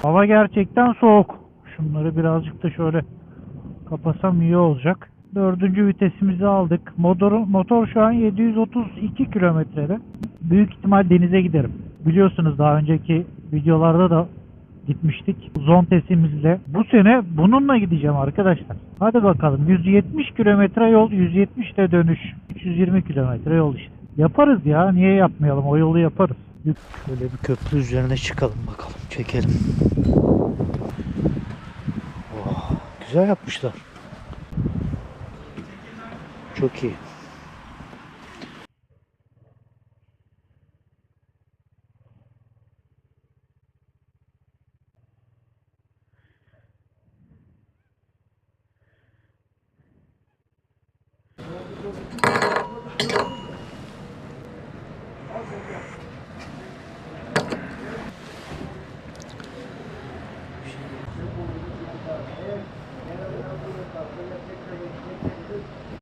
Hava gerçekten soğuk. Şunları birazcık da şöyle kapasam iyi olacak. Dördüncü vitesimizi aldık. Motor şu an 732 kilometrede. Büyük ihtimal denize giderim. Biliyorsunuz daha önceki videolarda da gitmiştik. Zontesimizle. Bu sene bununla gideceğim arkadaşlar. Hadi bakalım. 170 kilometre yol, 170 de dönüş. 320 kilometre yol işte. Yaparız ya. Niye yapmayalım? O yolu yaparız. Şöyle bir köprü üzerine çıkalım bakalım. Çekelim. Oh, güzel yapmışlar. Çok iyi.